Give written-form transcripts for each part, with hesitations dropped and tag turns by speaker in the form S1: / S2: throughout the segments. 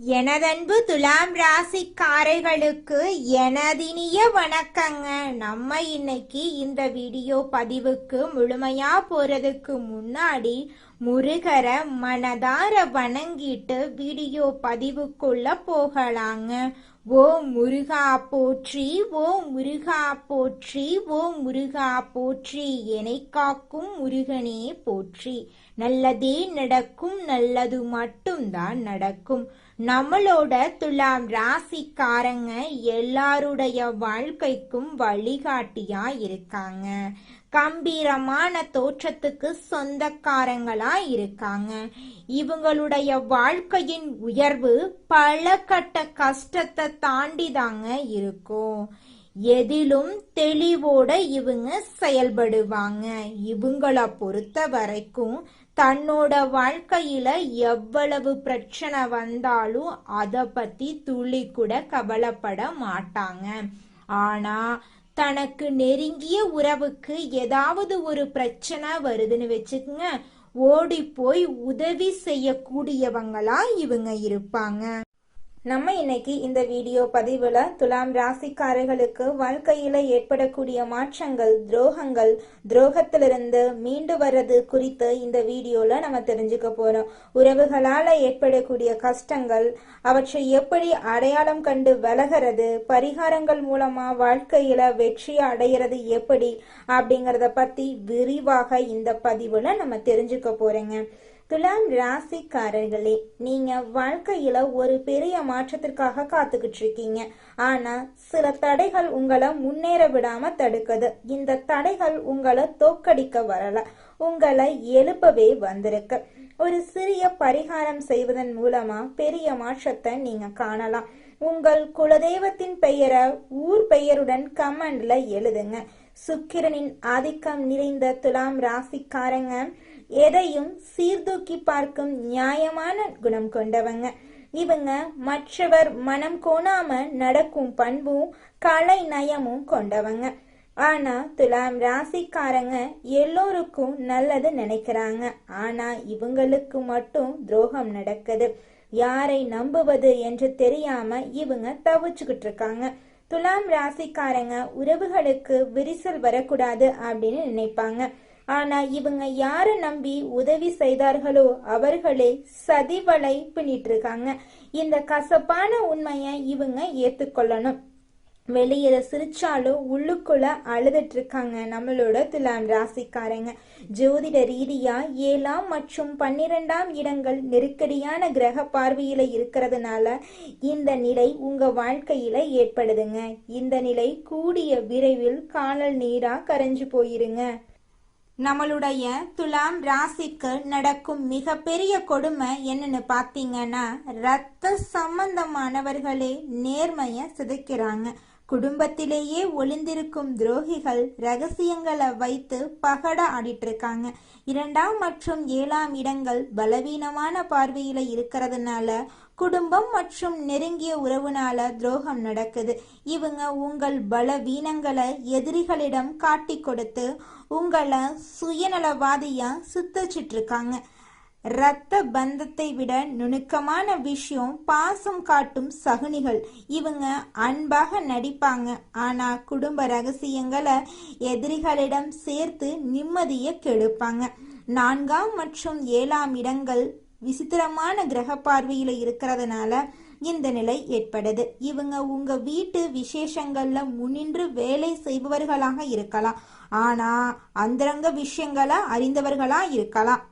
S1: எனதன்பு துலாம் ராசிக்காரர்களுக்கு எனதினிய வணக்கங்க. நம்ம இன்னைக்கு இந்த வீடியோ பதிவுக்கு முழுமையா போறதுக்கு முன்னாடி முருகரை மனதார வணங்கிட்டு வீடியோ பதிவுக்குள்ள போகலாங்க. ஓ முருகா போற்றி, ஓ முருகா போற்றி, ஓ முருகா போற்றி, என்னை காக்கும் முருகனே போற்றி. நல்லதே நடக்கும், நல்லது மட்டும்தான் நடக்கும். நம்மளோட துலாம் ராசிக்காரங்க எல்லாருடைய வாழ்க்கைக்கும் வழிகாட்டியா இருக்காங்க. கம்பீரமான தோற்றத்துக்கு சொந்தக்காரங்களா இருக்காங்க. இவங்களுடைய வாழ்க்கையின் உயர்வு பல கட்ட கஷ்டத்தை தாண்டி தாங்க இருக்கும். எதிலும் தெளிவோட இவங்க செயல்படுவாங்க. இவங்கள பொறுத்த வரைக்கும் தன்னோட வாழ்க்கையில எவ்வளவு பிரச்சனை வந்தாலும் அதை பத்தி துளி கூட கவலைப்பட மாட்டாங்க. ஆனா தனக்கு நெருங்கிய உறவுக்கு ஏதாவது ஒரு பிரச்சனை வருதுன்னு வச்சுக்கோங்க, ஓடி போய் உதவி செய்யக்கூடியவங்களா இவங்க இருப்பாங்க. நம்ம இன்னைக்கு இந்த வீடியோ பதிவுல துலாம் ராசிக்காரர்களுக்கு வாழ்க்கையில ஏற்படக்கூடிய மாற்றங்கள், துரோகத்திலிருந்து மீண்டு வர்றது குறித்து இந்த வீடியோல நம்ம தெரிஞ்சுக்க போறோம். உறவுகளால ஏற்படக்கூடிய கஷ்டங்கள், அவற்றை எப்படி அடையாளம் கண்டு விலகிறது, பரிகாரங்கள் மூலமா வாழ்க்கையில வெற்றி அடைகிறது எப்படி அப்படிங்கறத பத்தி விரிவாக இந்த பதிவுல நம்ம தெரிஞ்சுக்க போறோங்க. துலாம் ராசிக்காரர்களே, நீங்க வாழ்க்கையில ஒரு பெரிய மாற்றத்திற்காக காத்துக்கிட்டு இருக்கீங்க. ஆனா சில தடைகள் உங்களை முன்னேற விடாம தடுக்குது. இந்த தடைகள் உங்களை தோக்கடிக்க வரல, உங்களை எழுப்பவே வந்திருக்கு. ஒரு சிறிய பரிகாரம் செய்வதன் மூலமா பெரிய மாற்றத்தை நீங்க காணலாம். உங்கள் குலதெய்வத்தின் பெயரை ஊர் பெயருடன் கமெண்ட்ல எழுதுங்க. சுக்கிரனின் ஆதிக்கம் நிறைந்த துலாம் ராசிக்காரங்க எதையும் சீர்தூக்கி பார்க்கும் நியாயமான குணம் கொண்டவங்க. இவங்க மற்றவர் மனம் கோணாம நடக்கும் பண்பும் கலை நயமும் கொண்டவங்க. ஆனா துலாம் ராசிக்காரங்க எல்லோருக்கும் நல்லது நினைக்கிறாங்க. ஆனா இவங்களுக்கு மட்டும் துரோகம் நடக்குது. யாரை நம்புவது என்று தெரியாம இவங்க தவிச்சுக்கிட்டு இருக்காங்க. துலாம் ராசிக்காரங்க உறவுகளுக்கு விரிசல் வரக்கூடாது அப்படின்னு நினைப்பாங்க. ஆனா இவங்க யார நம்பி உதவி செய்தார்களோ அவர்களே சதிவலை பண்ணிட்டு இருக்காங்க. இந்த கசப்பான உண்மையை இவங்க ஏத்துக்கொள்ளணும். வெளியில சிரிச்சாலும் உள்ளுக்குள்ள அழுதுட்டு இருக்காங்க நம்மளோட துலாம் ராசிக்காரங்க. ஜோதிட ரீதியா 7ஆம் மற்றும் 12ஆம் இடங்கள் நெருக்கடியான கிரக பார்வையில இருக்கிறதுனால இந்த நிலை உங்க வாழ்க்கையில ஏற்படுதுங்க. இந்த நிலை கூடிய விரைவில் காணல் நீரா கரைஞ்சு போயிருங்க. நம்மளுடைய துலாம் ராசிக்கு நடக்கும் மிகப்பெரிய கொடுமை என்னன்னு பாத்தீங்கன்னா, ரத்த சம்பந்தமானவர்களே நேர்மைய சிதைக்கிறாங்க. குடும்பத்திலேயே ஒளிந்திருக்கும் துரோகிகள் ரகசியங்களை வைத்து பகட ஆடிட்டு இருக்காங்க. 2ஆம் மற்றும் 7ஆம் இடங்கள் பலவீனமான பார்வையில இருக்கிறதுனால குடும்பம் மற்றும் நெருங்கிய உறவுனால துரோகம் நடக்குது. இவங்க உங்கள் பலவீனங்களை எதிரிகளிடம் காட்டி கொடுத்து உங்களை சுயநலவாதியா சுத்தச்சிட்டு இருக்காங்க. இரத்த பந்தத்தை விட நுணுக்கமான விஷயம் பாசம் காட்டும் சகுனிகள். இவங்க அன்பாக நடிப்பாங்க. ஆனா குடும்ப ரகசியங்களை எதிரிகளிடம் சேர்த்து நிம்மதியை கெடுப்பாங்க. 4ஆம் மற்றும் 7ஆம் இடங்கள் விசித்திரமான கிரக பார்வையில இருக்கிறதுனால இந்த நிலை ஏற்படுது. இவங்க உங்க வீட்டு விசேஷங்கள்ல முன்னின்று வேலை செய்பவர்களாக இருக்கலாம். ஆனா அந்தரங்க விஷயங்களை அறிந்தவர்களா இருக்கலாம்.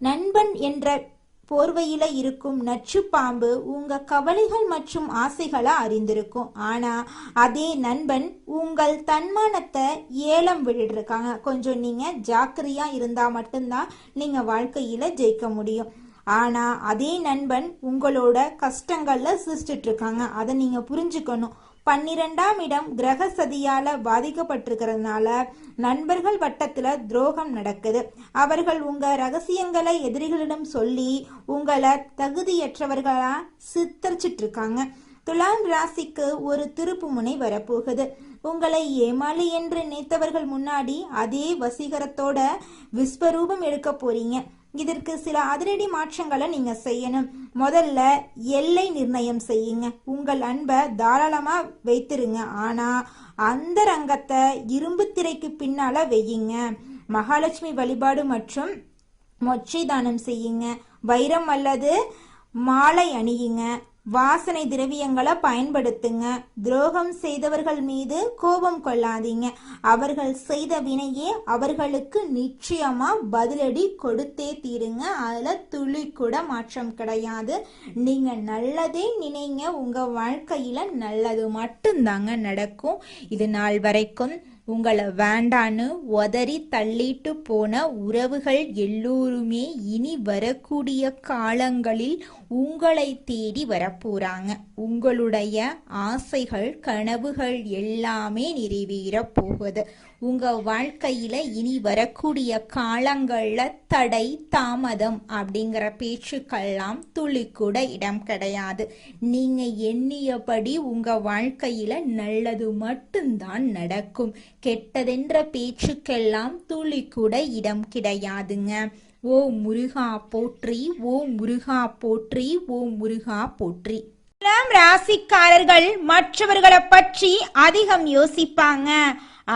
S1: நண்பன் என்ற போர்வையில இருக்கும் நச்சு பாம்பு உங்க கவலைகள் மற்றும் ஆசைகளை அறிந்திருக்கும். ஆனா அதே நண்பன் உங்கள் தன்மானத்தை ஏலம் விட்டுருக்காங்க. கொஞ்சம் நீங்க ஜாக்கிரதையா இருந்தா மட்டும்தான் நீங்க வாழ்க்கையில ஜெயிக்க முடியும். ஆனா அதே நண்பன் உங்களோட கஷ்டங்கள்ல சிரிச்சிட்டு இருக்காங்க. அதை நீங்க புரிஞ்சுக்கணும். 12ஆம் இடம் கிரக சதியால பாதிக்கப்பட்டிருக்கிறதுனால நண்பர்கள் வட்டத்துல துரோகம் நடக்குது. அவர்கள் உங்க ரகசியங்களை எதிரிகளிடம் சொல்லி உங்களை தகுதியற்றவர்களா சித்தரிச்சிட்டு இருக்காங்க. துலாம் ராசிக்கு ஒரு திருப்பு முனை வரப்போகுது. உங்களை ஏமாளி என்று நினைத்தவர்கள் முன்னாடி அதே வசீகரத்தோட விஸ்வரூபம் எடுக்க போறீங்க. இதற்கு சில அதிரடி மாற்றங்களை நீங்க செய்யணும். முதல்ல எல்லை நிர்ணயம் செய்யுங்க. உங்கள் அன்பை தாராளமா வைத்திருங்க, ஆனா அந்த ரங்கத்தை இரும்பு திரைக்கு பின்னால வையுங்க. மகாலட்சுமி வழிபாடு மற்றும் மொச்சை தானம் செய்யுங்க. வைரம் அல்லது மாலை அணியுங்க. வாசனை திரவியங்களை பயன்படுத்துங்க. துரோகம் செய்தவர்கள் மீது கோபம் கொள்ளாதீங்க. அவர்கள் செய்த வினையே அவர்களுக்கு நிச்சயமா பதிலடி கொடுத்தே தீருங்க. அதுல துளி கூட மாற்றம் கிடையாது. நீங்க நல்லதே நினைங்க, உங்க வாழ்க்கையில நல்லது மட்டும்தாங்க நடக்கும். இது நாள் வரைக்கும் உங்களை வேண்டான்னு உதறி தள்ளிட்டு போன உறவுகள் எல்லோருமே இனி வரக்கூடிய காலங்களில் உங்களை தேடி வரப்போறாங்க. உங்களுடைய ஆசைகள் கனவுகள் எல்லாமே நிறைவேற போகுது. உங்க வாழ்க்கையில இனி வரக்கூடிய காலங்கள்ல தடை தாமதம் அப்படிங்கிற பேச்சுக்கெல்லாம் துளி கூட இடம் கிடையாது. நீங்க எண்ணியபடி உங்க வாழ்க்கையில நல்லது மட்டும்தான் நடக்கும். கெட்டதென்ற பேச்சுக்கெல்லாம் துளி கூட இடம் கிடையாதுங்க. ஓ முருகா போற்றி, ஓ முருகா போற்றி, ஓ முருகா போற்றி. ராசிக்காரர்கள் மற்றவர்களை பற்றி அதிகம் யோசிப்பாங்க,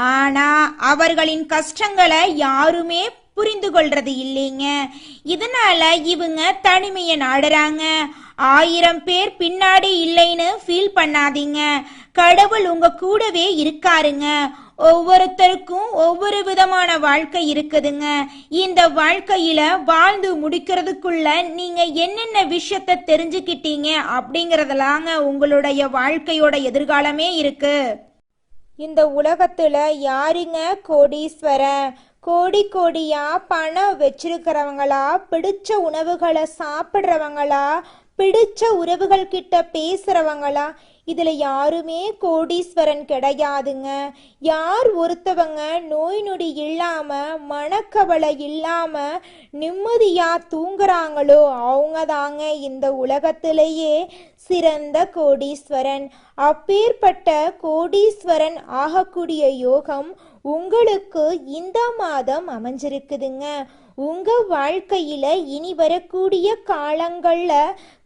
S1: ஆனா அவர்களின் கஷ்டங்களை யாருமே புரிந்து கொள்றது இல்லைங்க. இதனால இவங்க தனிமையை நாடுறாங்க. 1000 பேர் பின்னாடி இல்லைன்னு ஃபீல் பண்ணாதீங்க. கடவுள் உங்க கூடவே இருக்காருங்க. ஒவ்வொருத்தருக்கும் ஒவ்வொரு விதமான வாழ்க்கை இருக்குதுங்க. இந்த வாழ்க்கையில வாழ்ந்து முடிக்கிறதுக்குள்ள நீங்க என்னென்ன விஷயத்த தெரிஞ்சுக்கிட்டீங்க அப்படிங்கறதுலாங்க உங்களுடைய வாழ்க்கையோட எதிர்காலமே இருக்கு. இந்த உலகத்துல யாருங்க கோடீஸ்வரன்? கோடி கோடியா பணம் வச்சிருக்கிறவங்களா, பிடிச்ச உணவுகளை சாப்பிட்றவங்களா, பிடிச்ச உறவுகள் கிட்ட பேசுறவங்களா? இதுல யாருமே கோடீஸ்வரன் கிடையாதுங்க. யார் ஒருத்தவங்க நோய் நொடி இல்லாம மனக்கவலை இல்லாம நிம்மதியா தூங்குறாங்களோ அவங்க தாங்க இந்த உலகத்திலேயே சிறந்த கோடீஸ்வரன். அப்பேற்பட்ட கோடீஸ்வரன் ஆகக்கூடிய யோகம் உங்களுக்கு இந்த மாதம் அமைஞ்சிருக்குதுங்க. உங்க வாழ்க்கையில இனி வரக்கூடிய காலங்கள்ல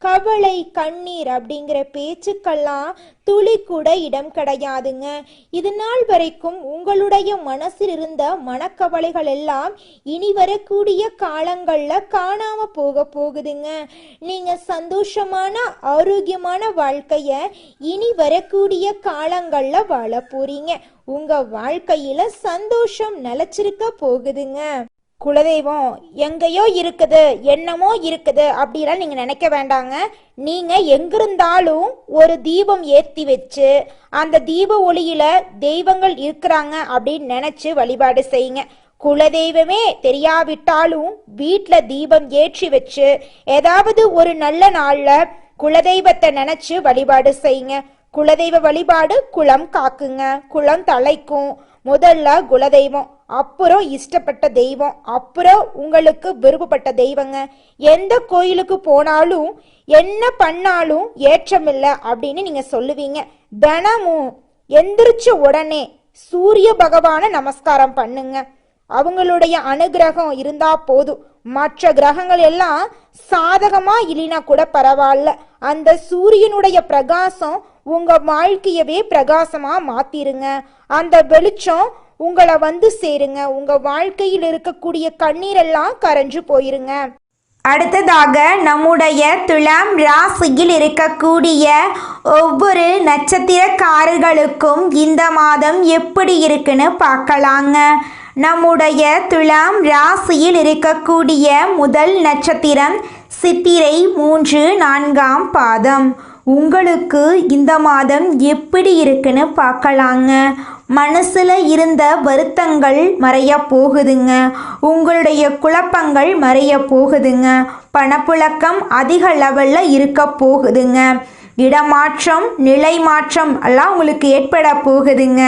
S1: கவலை கண்ணீர் அப்படிங்கிற பேச்சுக்கெல்லாம் துளி கூட இடம் கிடையாதுங்க. இது நாள் வரைக்கும் உங்களுடைய மனசில் இருந்த மனக்கவலைகள் எல்லாம் இனி வரக்கூடிய காலங்கள்ல காணாம போகுதுங்க. நீங்க சந்தோஷமான ஆரோக்கியமான வாழ்க்கைய இனி வரக்கூடிய காலங்கள்ல வாழ போறீங்க. உங்க வாழ்க்கையில சந்தோஷம் நிலைச்சிருக்க போகுதுங்க. குலதெய்வம் எங்கேயோ இருக்குது, என்னமோ இருக்குது அப்படிலாம் நீங்க நினைக்க வேண்டாங்க. நீங்க எங்கிருந்தாலும் ஒரு தீபம் ஏற்றி வச்சு அந்த தீப ஒளியில தெய்வங்கள் இருக்கிறாங்க அப்படின்னு நினைச்சு வழிபாடு செய்யுங்க. குலதெய்வமே தெரியாவிட்டாலும் வீட்டுல தீபம் ஏற்றி வச்சு ஏதாவது ஒரு நல்ல நாள்ல குலதெய்வத்தை நினைச்சு வழிபாடு செய்யுங்க. குலதெய்வ வழிபாடு குலம் காக்குங்க, குலம் தலைக்கும். முதல்ல குலதெய்வம், அப்புறம் இஷ்டப்பட்ட தெய்வம், அப்புறம் உங்களுக்கு விருப்பப்பட்ட தெய்வங்க. எந்த கோயிலுக்கு போனாலும் என்ன பண்ணாலும் ஏற்றமில்லை அப்படின்னு நீங்க சொல்லுவீங்க. தினமும் எந்திரிச்ச உடனே சூரிய பகவான நமஸ்காரம் பண்ணுங்க. அவங்களுடைய அனுகிரகம் இருந்தா போதும். மற்ற கிரகங்கள் எல்லாம் சாதகமா இல்லைனா கூட பரவாயில்ல, அந்த சூரியனுடைய பிரகாசம் உங்க வாழ்க்கையவே பிரகாசமா மாத்திருங்க. அந்த வெளிச்சம் உங்களை வந்து சேருங்க. உங்க வாழ்க்கையில் இருக்கக்கூடிய கண்ணீர் எல்லாம் கரைஞ்சு போயிருங்க. அடுத்ததாக நம்முடைய துலாம் ராசியில் இருக்கக்கூடிய ஒவ்வொரு நட்சத்திரக்காரர்களுக்கும் இந்த மாதம் எப்படி இருக்குன்னு பார்க்கலாங்க. நம்முடைய துலாம் ராசியில் இருக்கக்கூடிய முதல் நட்சத்திரம் சித்திரை 3, 4ஆம் பாதம். உங்களுக்கு இந்த மாதம் எப்படி இருக்குன்னு பார்க்கலாங்க. மனசுல இருந்த வருத்தங்கள் மறைய போகுதுங்க. உங்களுடைய குழப்பங்கள் மறைய போகுதுங்க. பணப்புழக்கம் அதிக லெவல்ல இருக்க போகுதுங்க. இடமாற்றம் நிலை மாற்றம் எல்லாம் உங்களுக்கு ஏற்பட போகுதுங்க.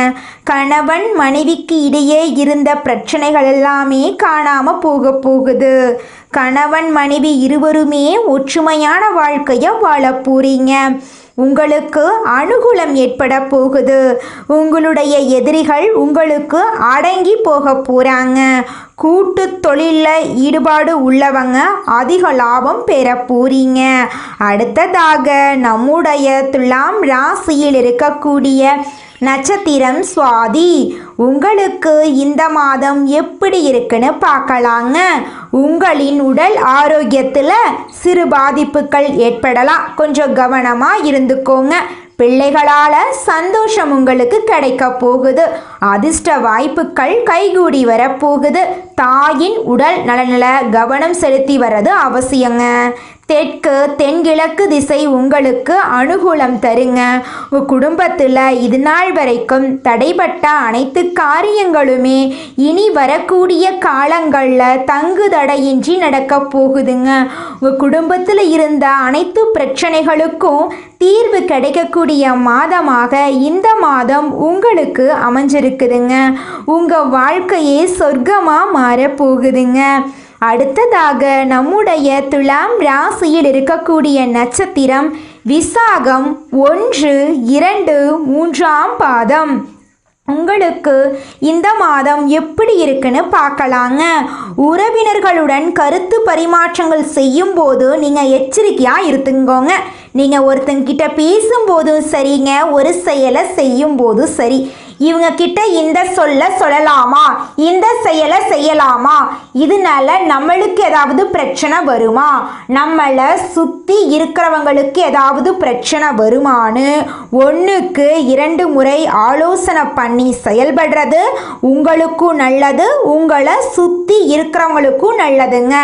S1: கணவன் மனைவிக்கு இடையே இருந்த பிரச்சனைகள் எல்லாமே காணாம போகுது. கணவன் மனைவி இருவருமே ஒற்றுமையான வாழ்க்கையை வாழ போறீங்க. உங்களுக்கு அனுகூலம் ஏற்பட போகுது. உங்களுடைய எதிரிகள் உங்களுக்கு அடங்கி போக போறாங்க. கூட்டு தொழிலில் ஈடுபாடு உள்ளவங்க அதிக லாபம் பெற போறீங்க. அடுத்ததாக நம்முடைய துலாம் ராசியில் இருக்கக்கூடிய நட்சத்திரம் சுவாதி. உங்களுக்கு இந்த மாதம் எப்படி இருக்குன்னு பார்க்கலாங்க. உங்களின் உடல் ஆரோக்கியத்தில் சிறு பாதிப்புகள் ஏற்படலாம், கொஞ்சம் கவனமாக இருந்துக்கோங்க. பிள்ளைகளால் சந்தோஷம் உங்களுக்கு கிடைக்க போகுது. அதிர்ஷ்ட வாய்ப்புகள் கைகூடி வரப்போகுது. தாயின் உடல் நலனில் கவனம் செலுத்தி வர்றது அவசியங்க. தெற்கு தென்கிழக்கு திசை உங்களுக்கு அனுகூலம் தருங்க. உங்கள் குடும்பத்தில் இது நாள் வரைக்கும் தடைப்பட்ட அனைத்து காரியங்களுமே இனி வரக்கூடிய காலங்களில் தங்கு தடையின்றி நடக்க போகுதுங்க. உங்கள் குடும்பத்தில் இருந்த அனைத்து பிரச்சனைகளுக்கும் தீர்வு கிடைக்கக்கூடிய மாதமாக இந்த மாதம் உங்களுக்கு அமைஞ்சிருக்குதுங்க. உங்கள் வாழ்க்கையே சொர்க்கமாக மாறப்போகுதுங்க. அடுத்ததாக நம்முடைய துலாம் ராசியில் இருக்கக்கூடிய நட்சத்திரம் விசாகம் 1, 2, 3ஆம் பாதம். உங்களுக்கு இந்த மாதம் எப்படி இருக்குன்னு பார்க்கலாங்க. உறவினர்களுடன் கருத்து பரிமாற்றங்கள் செய்யும் போது நீங்கள் எச்சரிக்கையாக இருந்துங்கோங்க. நீங்கள் ஒருத்தங்கிட்ட பேசும்போதும் சரிங்க, ஒரு செயலை செய்யும் போதும் சரி, இவங்க கிட்ட இந்த சொல்ல சொல்லலாமா, இந்த செயலை செய்யலாமா, இதனால நம்மளுக்கு ஏதாவது பிரச்சனை வருமா, நம்மளை சுற்றி இருக்கிறவங்களுக்கு ஏதாவது பிரச்சனை வருமானு 1க்கு 2 முறை ஆலோசனை பண்ணி செயல்படுறது உங்களுக்கும் நல்லது, உங்களை சுற்றி இருக்கிறவங்களுக்கும் நல்லதுங்க.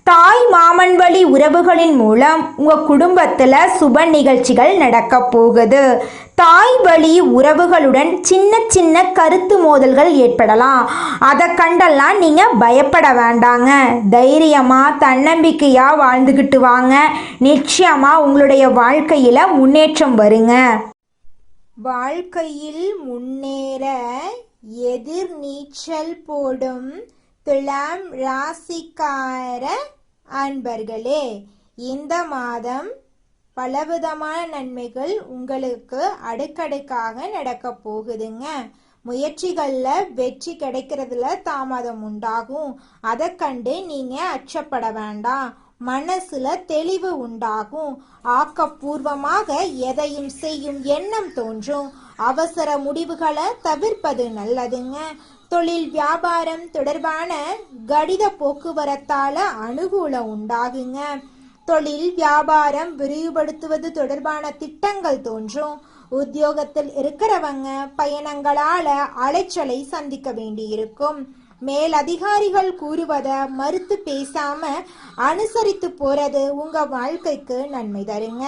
S1: தாய் மாமன் வழி உறவுகளின் மூலம் உங்கள் குடும்பத்தில் சுப நிகழ்ச்சிகள் நடக்க போகுது. தாய் வழி உறவுகளுடன் சின்ன சின்ன கருத்து மோதல்கள் ஏற்படலாம். அதை கண்டெல்லாம் நீங்கள் பயப்பட வேண்டாங்க. தைரியமாக தன்னம்பிக்கையாக வாழ்ந்துக்கிட்டு வாங்க. நிச்சயமாக உங்களுடைய வாழ்க்கையில் முன்னேற்றம் வருங்க. வாழ்க்கையில் முன்னேற எதிர் நீச்சல் போடும் துலாம் ராசிக்கார அன்பர்களே, இந்த மாதம் பலவிதமான நன்மைகள் உங்களுக்கு அடுக்கடுக்காக நடக்க போகுதுங்க. முயற்சிகளில் வெற்றி கிடைக்கிறதுல தாமதம் உண்டாகும். அதை கண்டு நீங்கள் அச்சப்பட வேண்டாம். மனசுல தெளிவு உண்டாகும். ஆக்கப்பூர்வமாக எதையும் செய்யும் எண்ணம் தோன்றும். அவசர முடிவுகளை தவிர்ப்பது நல்லதுங்க. தொழில் வியாபாரம் தொடர்பான கடித போக்குவரத்தால அனுகூலம் உண்டாகுங்க. தொழில் வியாபாரம் விரிவுபடுத்துவது தொடர்பான திட்டங்கள் தோன்றும். உத்தியோகத்தில் இருக்கிறவங்க பயணங்களால அலைச்சலை சந்திக்க வேண்டியிருக்கும். மேல் அதிகாரிகள் கூறுவதை மறுத்து பேசாம அனுசரித்து போறது உங்க வாழ்க்கைக்கு நன்மை தருங்க.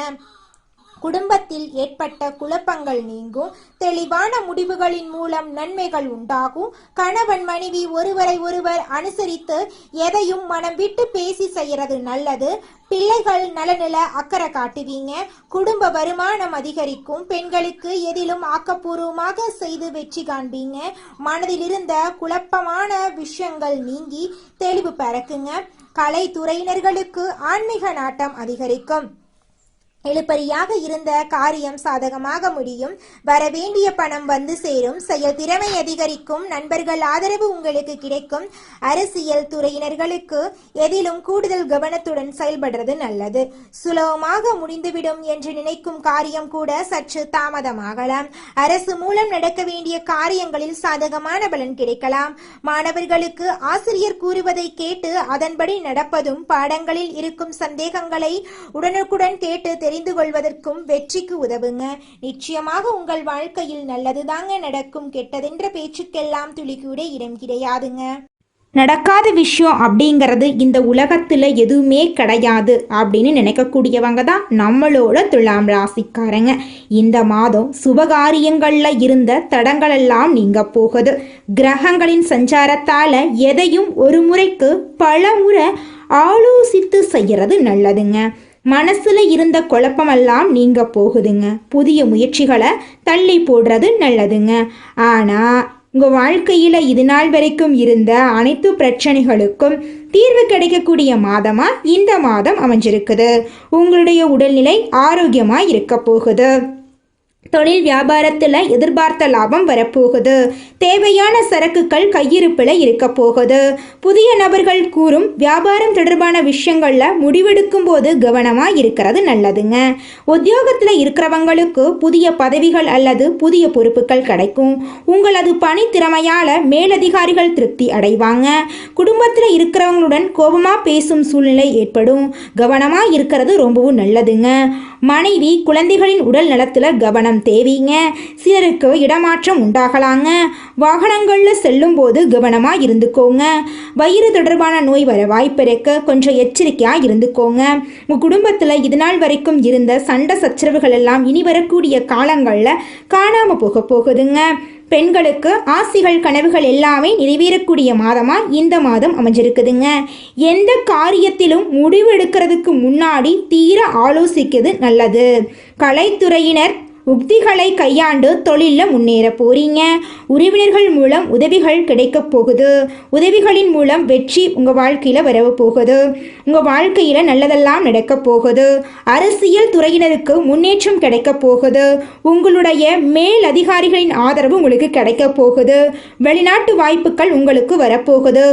S1: குடும்பத்தில் ஏற்பட்ட குழப்பங்கள் நீங்கும். தெளிவான முடிவுகளின் மூலம் நன்மைகள் உண்டாகும். கணவன் மனைவி ஒருவரை ஒருவர் அனுசரித்து எதையும் மனம் விட்டு பேசி செய்யறது நல்லது. பிள்ளைகள் நலனில அக்கறை காட்டுவீங்க. குடும்ப வருமானம் அதிகரிக்கும். பெண்களுக்கு எதிலும் ஆக்கப்பூர்வமாக செய்து வெற்றி காண்பீங்க. மனதில் இருந்த குழப்பமான விஷயங்கள் நீங்கி தெளிவு பிறக்குங்க. கலைத்துறையினர்களுக்கு ஆன்மீக நாட்டம் அதிகரிக்கும். இழுபறியாக இருந்த காரியம் சாதகமாக முடியும். வரவேண்டிய பணம் வந்து சேரும். செயல் திறமை அதிகரிக்கும். நண்பர்கள் ஆதரவு உங்களுக்கு கிடைக்கும். அரசியல் துறையினர்களுக்கு எதிலும் கூடுதல் கவனத்துடன் செயல்படுறது நல்லது. சுலபமாக முடிந்துவிடும் என்று நினைக்கும் காரியம் கூட சற்று தாமதமாகலாம். அரசு மூலம் நடக்க வேண்டிய காரியங்களில் சாதகமான பலன் கிடைக்கலாம். மாணவர்களுக்கு ஆசிரியர் கூறுவதை கேட்டு அதன்படி நடப்பதும், பாடங்களில் இருக்கும் சந்தேகங்களை உடனுக்குடன் கேட்டு தெரிந்து கொள்வதற்கும் வெற்றிக்கு உதவுங்க. நிச்சயமாக உங்கள் வாழ்க்கையில் நல்லதுதாங்க நடக்கும். கெட்டதென்ற பேச்சுக்கெல்லாம் துளி கூட இடம் கிடையாதுங்க. நடக்காத விஷயம் அப்படிங்கிறது இந்த உலகத்தில் எதுவுமே கிடையாது அப்படின்னு நினைக்கக்கூடியவங்க தான் நம்மளோட துலாம் ராசிக்காரங்க. இந்த மாதம் சுபகாரியங்களில் இருந்த தடங்களெல்லாம் நீங்க போகுது. கிரகங்களின் சஞ்சாரத்தால் எதையும் ஒரு முறைக்கு பல முறை ஆலோசித்து செய்கிறது நல்லதுங்க. மனசுல இருந்த குழப்பமெல்லாம் நீங்க போகுதுங்க. புதிய முயற்சிகளை தள்ளி போடுறது நல்லதுங்க. ஆனால் உங்கள் வாழ்க்கையில் இது நாள் வரைக்கும் இருந்த அனைத்து பிரச்சனைகளுக்கும் தீர்வு கிடைக்கக்கூடிய மாதமாக இந்த மாதம் அமைஞ்சிருக்குது. உங்களுடைய உடல்நிலை ஆரோக்கியமாக இருக்க போகுது.
S2: தொழில் வியாபாரத்தில் எதிர்பார்த்த லாபம் வரப்போகுது. தேவையான சரக்குகள் கையிருப்பில் இருக்க போகுது. புதிய நபர்கள் கூறும் வியாபாரம் தொடர்பான விஷயங்களில் முடிவெடுக்கும் போது கவனமாக இருக்கிறது நல்லதுங்க. உத்தியோகத்தில் இருக்கிறவங்களுக்கு புதிய பதவிகள் அல்லது புதிய பொறுப்புகள் கிடைக்கும். உங்களது பணி திறமையால் மேலதிகாரிகள் திருப்தி அடைவாங்க. குடும்பத்தில் இருக்கிறவங்களுடன் கோபமாக பேசும் சூழ்நிலை ஏற்படும். கவனமாக இருக்கிறது ரொம்பவும் நல்லதுங்க. மனைவி குழந்தைகளின் உடல் நலத்தில் கவனம் தேவைங்க. சிலருக்கு இடமாற்றம் உண்டாகலாங்க. வாகனங்களில் செல்லும் போது கவனமாக இருந்துக்கோங்க. வயிறு தொடர்பான நோய் வர வாய்ப்பு இருக்கு. கொஞ்சம் எச்சரிக்கையாக இருந்துக்கோங்க. உங்கள் குடும்பத்தில் இதுநாள் வரைக்கும் இருந்த சண்டை சச்சரவுகள் எல்லாம் இனி வரக்கூடிய காலங்களில் காணாமல் போகுதுங்க. பெண்களுக்கு ஆசைகள் கனவுகள் எல்லாமே நிறைவேறக்கூடிய மாதமாக இந்த மாதம் அமைஞ்சிருக்குதுங்க. எந்த காரியத்திலும் முடிவு எடுக்கிறதுக்கு முன்னாடி தீர ஆலோசிக்கிறது நல்லது. கலைத்துறையினர் உக்திகளை கையாண்டு தொழிலில் முன்னேற போறீங்க. உறவினர்கள் மூலம் உதவிகள் கிடைக்க போகுது. உதவிகளின் மூலம் வெற்றி உங்கள் வாழ்க்கையில் வரவ போகுது. உங்கள் வாழ்க்கையில் நல்லதெல்லாம் நடக்க போகுது. அரசியல் துறையினருக்கு முன்னேற்றம் கிடைக்க போகுது. உங்களுடைய மேல் அதிகாரிகளின் ஆதரவு உங்களுக்கு கிடைக்க போகுது. வெளிநாட்டு வாய்ப்புகள் உங்களுக்கு வரப்போகுது.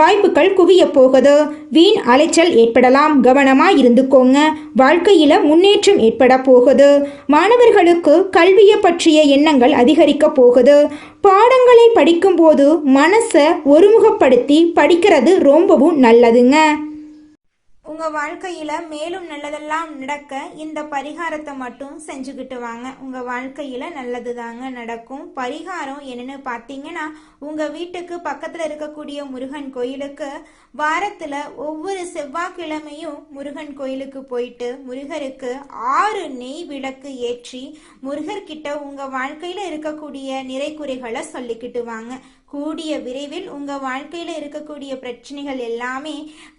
S2: வாய்ப்புகள் குவிய போகுது. வீண் அலைச்சல் ஏற்படலாம். கவனமாக இருந்துக்கோங்க. வாழ்க்கையில் முன்னேற்றம் ஏற்பட போகுது. மாணவர்களுக்கு கல்வியை பற்றிய எண்ணங்கள் அதிகரிக்க போகுது. பாடங்களை படிக்கும்போது மனசை ஒருமுகப்படுத்தி படிக்கிறது ரொம்பவும் நல்லதுங்க.
S1: உங்கள் வாழ்க்கையில் மேலும் நல்லதெல்லாம் நடக்க இந்த பரிகாரத்தை மட்டும் செஞ்சுக்கிட்டு வாங்க. உங்கள் வாழ்க்கையில் நல்லது தாங்க நடக்கும். பரிகாரம் என்னன்னு பார்த்தீங்கன்னா, உங்கள் வீட்டுக்கு பக்கத்தில் இருக்கக்கூடிய முருகன் கோயிலுக்கு வாரத்தில் ஒவ்வொரு செவ்வாய்க்கிழமையும் முருகன் கோயிலுக்கு போயிட்டு முருகருக்கு 6 நெய் விளக்கு ஏற்றி முருகர்கிட்ட உங்கள் வாழ்க்கையில் இருக்கக்கூடிய நிறைக்குறைகளை சொல்லிக்கிட்டு வாங்க. கூடிய விரைவில் உங்கள் வாழ்க்கையில் இருக்கக்கூடிய பிரச்சனைகள் எல்லாமே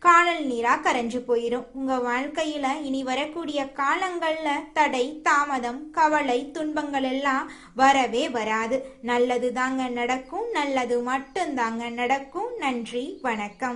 S1: காணல் நீராக கரைஞ்சு போயிடும். உங்கள் வாழ்க்கையில் இனி வரக்கூடிய காலங்களில் தடை தாமதம் கவலை துன்பங்கள் எல்லாம் வரவே வராது. நல்லது தாங்க நடக்கும். நல்லது மட்டும்தாங்க நடக்கும். நன்றி, வணக்கம்.